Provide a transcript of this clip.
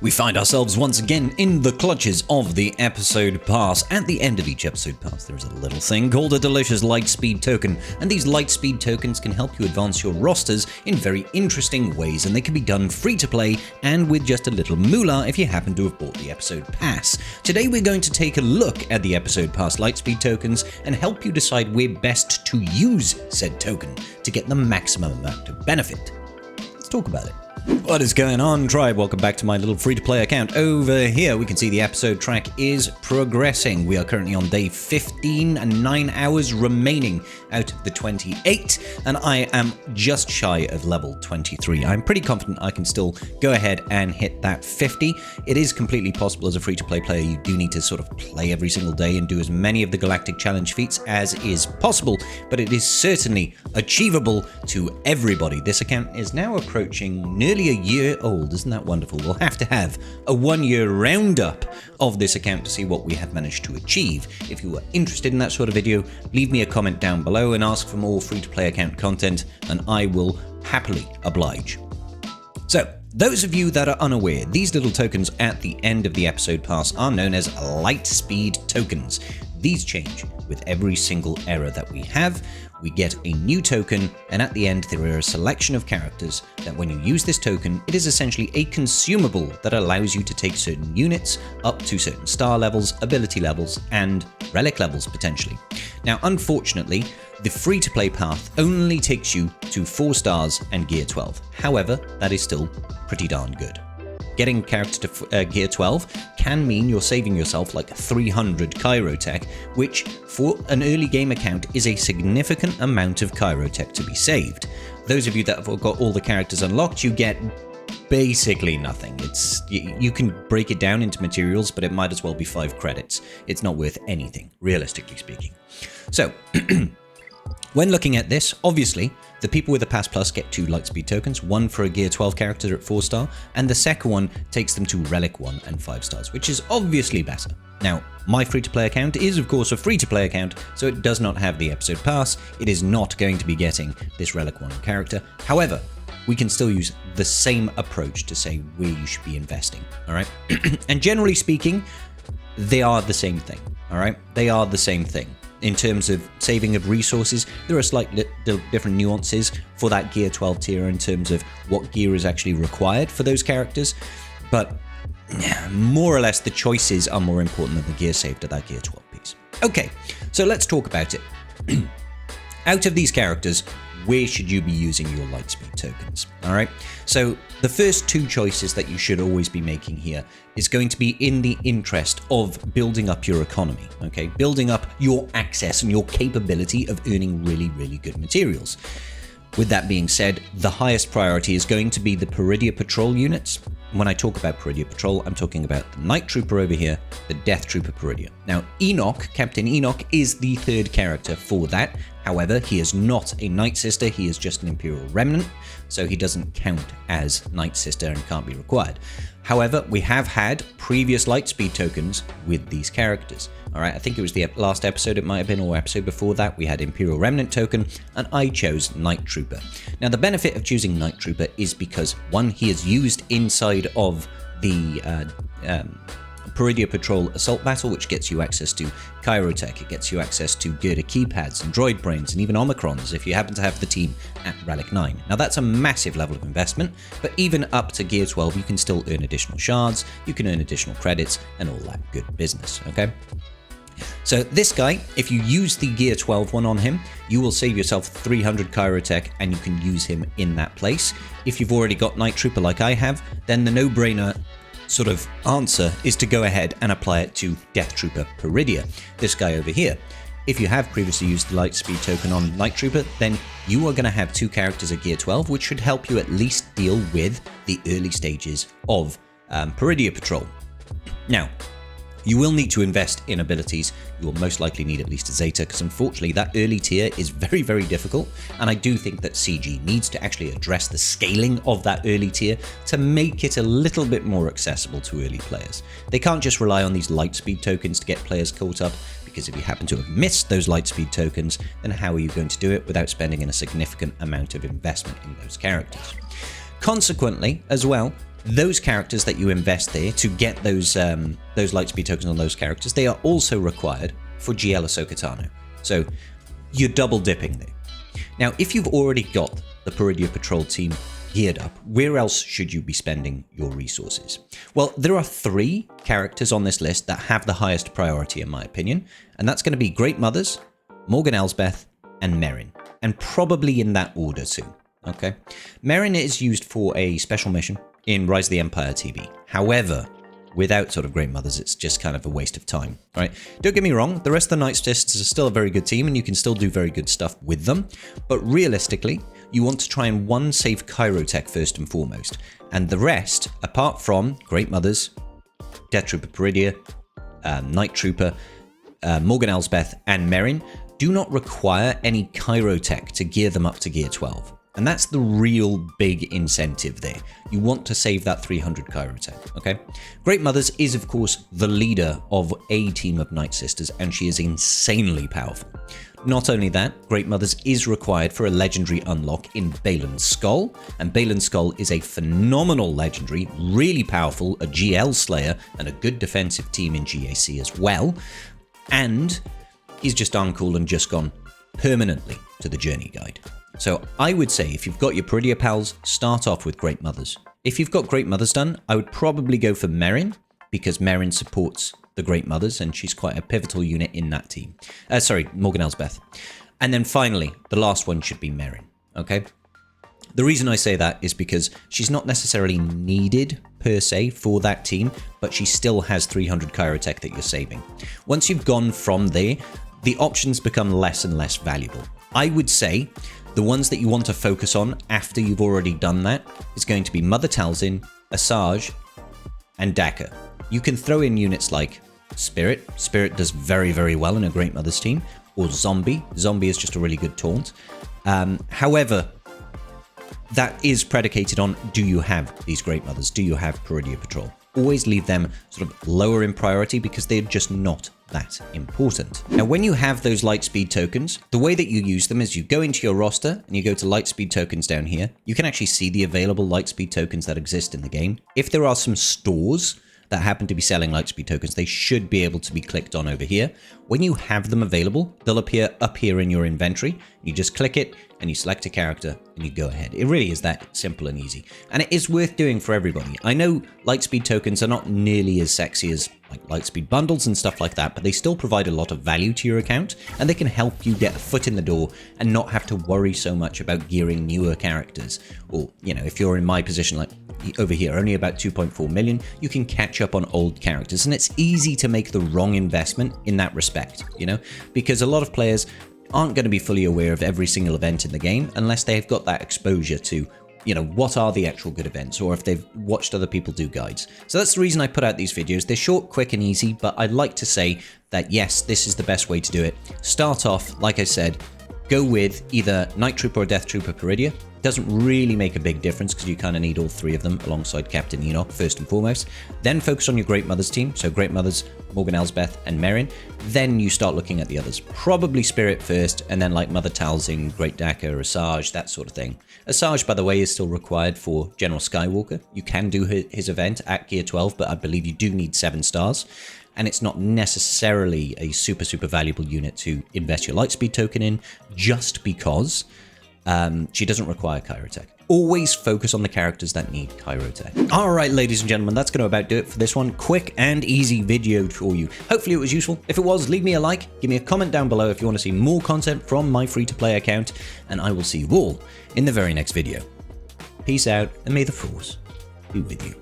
We find ourselves once again in the clutches of the episode pass. At the end of each episode pass, there is a little thing called a delicious Lightspeed token, and these Lightspeed tokens can help you advance your rosters in very interesting ways, and they can be done free to play and with just a little moolah if you happen to have bought the episode pass. Today we're going to take a look at the episode pass Lightspeed tokens and help you decide where best to use said token to get the maximum amount of benefit. Let's talk about it. What is going on, tribe? Welcome back to my little free-to-play account. Over here, we can see the episode track is progressing. We are currently on day 15 and 9 hours remaining out of the 28, and I am just shy of level 23. I'm pretty confident I can still go ahead and hit that 50. It is completely possible as a free-to-play player. You do need to sort of play every single day and do as many of the Galactic Challenge feats as is possible, but it is certainly achievable to everybody. This account is now approaching nearly a year old. Isn't that wonderful? We'll have to have a 1-year roundup of this account to see what we have managed to achieve. If you are interested in that sort of video, leave me a comment down below and ask for more free-to-play account content, and I will happily oblige. So, those of you that are unaware, these little tokens at the end of the episode pass are known as Lightspeed tokens. These change with every single era that we have. We get a new token, and at the end there are a selection of characters that when you use this token, it is essentially a consumable that allows you to take certain units up to certain star levels, ability levels, and relic levels potentially. Now, unfortunately, the free-to-play path only takes you to 4 stars and Gear 12. However, that is still pretty darn good. Getting character to Gear 12 can mean you're saving yourself like 300 Chirotech, which for an early game account is a significant amount of Chirotech to be saved. Those of you that have got all the characters unlocked, you get basically nothing. You can break it down into materials, but it might as well be 5 credits. It's not worth anything, realistically speaking. So, when looking at this, obviously, the people with the Pass Plus get 2 Lightspeed tokens, one for a Gear 12 character at 4 star, and the second one takes them to Relic 1 and 5 stars, which is obviously better. Now, my free-to-play account is, of course, a free-to-play account, so it does not have the episode pass. It is not going to be getting this Relic 1 character. However, we can still use the same approach to say where you should be investing, all right? And generally speaking, they are the same thing, all right? They are the same thing. In terms of saving of resources, there are slightly different nuances for that Gear 12 tier in terms of what gear is actually required for those characters, but more or less the choices are more important than the gear saved at that Gear 12 piece. Okay, so let's talk about it. Out of these characters, where should you be using your Lightspeed tokens? All right, so the first 2 choices that you should always be making here is going to be in the interest of building up your economy, okay? Building up your access and your capability of earning really, really good materials. With that being said, the highest priority is going to be the Peridia Patrol units. When I talk about Peridia Patrol, I'm talking about the Night Trooper over here, the Death Trooper Peridia. Now, Enoch, Captain Enoch, is the 3rd character for that. However, he is not a Nightsister, he is just an Imperial Remnant, so he doesn't count as Nightsister and can't be required. However, we have had previous Lightspeed tokens with these characters. Alright, I think it was the last episode, it might have been, or episode before that, we had Imperial Remnant token, and I chose Night Trooper. Now, the benefit of choosing Night Trooper is because, 1, he is used inside of the Peridia Patrol Assault Battle, which gets you access to Chirotech, it gets you access to Girder keypads and droid brains and even Omicrons if you happen to have the team at Relic 9. Now that's a massive level of investment, but even up to Gear 12 you can still earn additional shards, you can earn additional credits and all that good business, okay? So this guy, if you use the Gear 12 one on him, you will save yourself 300 Chirotech and you can use him in that place. If you've already got Night Trooper like I have, then the no-brainer sort of answer is to go ahead and apply it to Death Trooper Peridia, this guy over here. If you have previously used the Lightspeed token on Night Trooper, then you are going to have 2 characters at Gear 12, which should help you at least deal with the early stages of Peridia Patrol. Now, you will need to invest in abilities. You will most likely need at least a Zeta, because unfortunately that early tier is very, very difficult, and I do think that CG needs to actually address the scaling of that early tier to make it a little bit more accessible to early players. They can't just rely on these Lightspeed tokens to get players caught up, because if you happen to have missed those Lightspeed tokens, then how are you going to do it without spending in a significant amount of investment in those characters? Consequently, as well, those characters that you invest there to get those Lightspeed tokens on those characters, they are also required for GL Ahsoka Tano. So you're double dipping there. Now, if you've already got the Peridia Patrol team geared up, where else should you be spending your resources? Well, there are 3 characters on this list that have the highest priority, in my opinion, and that's going to be Great Mothers, Morgan Elsbeth, and Merrin, and probably in that order too. Okay, Merrin is used for a special mission in Rise of the Empire TB. However, without sort of Great Mothers, it's just kind of a waste of time, right? Don't get me wrong, the rest of the Nightsisters are still a very good team and you can still do very good stuff with them, but realistically, you want to try and save Kyrotech first and foremost, and the rest, apart from Great Mothers, Death Trooper Peridia, Night Trooper, Morgan Elsbeth, and Merrin, do not require any Kyrotech to gear them up to Gear 12. And that's the real big incentive there. You want to save that 300 Kyrotech, okay? Great Mothers is, of course, the leader of a team of Nightsisters, and she is insanely powerful. Not only that, Great Mothers is required for a legendary unlock in Balin's Skull, and Balin's Skull is a phenomenal legendary, really powerful, a GL Slayer, and a good defensive team in GAC as well, and is just darn cool and just gone permanently to the Journey Guide. So I would say if you've got your Peridia pals, start off with Great Mothers. If you've got Great Mothers done, I would probably go for Merrin, because Merrin supports the Great Mothers and she's quite a pivotal unit in that team. Morgan Elsbeth. And then finally, the last one should be Merrin, okay? The reason I say that is because she's not necessarily needed per se for that team, but she still has 300 Kyrotech that you're saving. Once you've gone from there, the options become less and less valuable. I would say the ones that you want to focus on after you've already done that is going to be Mother Talzin, Asajj, and Daka. You can throw in units like Spirit. Spirit does very, very well in a Great Mothers team. Or Zombie. Zombie is just a really good taunt. However, that is predicated on, do you have these Great Mothers? Do you have Peridia Patrol? Always leave them sort of lower in priority because they're just not that important. Now, when you have those Lightspeed tokens, the way that you use them is you go into your roster and you go to Lightspeed tokens down here. You can actually see the available Lightspeed tokens that exist in the game. If there are some stores that happen to be selling Lightspeed tokens, they should be able to be clicked on over here. When you have them available, they'll appear up here in your inventory. You just click it and you select a character and you go ahead. It really is that simple and easy. And it is worth doing for everybody. I know Lightspeed tokens are not nearly as sexy as like Lightspeed bundles and stuff like that, but they still provide a lot of value to your account and they can help you get a foot in the door and not have to worry so much about gearing newer characters. Or, you know, if you're in my position, like over here, only about 2.4 million, you can catch up on old characters, and it's easy to make the wrong investment in that respect, you know, because a lot of players aren't going to be fully aware of every single event in the game unless they've got that exposure to, you know, what are the actual good events, or if they've watched other people do guides. So that's the reason I put out these videos. They're short, quick, and easy, but I'd like to say that yes, this is the best way to do it. Start off, like I said, go with either Night Trooper or Death Trooper Peridia. Doesn't really make a big difference because you kind of need all 3 of them alongside Captain Enoch first and foremost. Then focus on your Great Mothers team, so Great Mothers, Morgan Elsbeth, and Merrin. Then you start looking at the others. Probably Spirit first, and then like Mother Talzin, Great Daka, Asajj, that sort of thing. Asajj, by the way, is still required for General Skywalker. You can do his event at Gear 12, but I believe you do need 7 stars. And it's not necessarily a super, super valuable unit to invest your Lightspeed token in, just because she doesn't require Kyrotech. Always focus on the characters that need Kyrotech. Alright, ladies and gentlemen, that's going to about do it for this one. Quick and easy video for you. Hopefully it was useful. If it was, leave me a like, give me a comment down below if you want to see more content from my free-to-play account, and I will see you all in the very next video. Peace out, and may the Force be with you.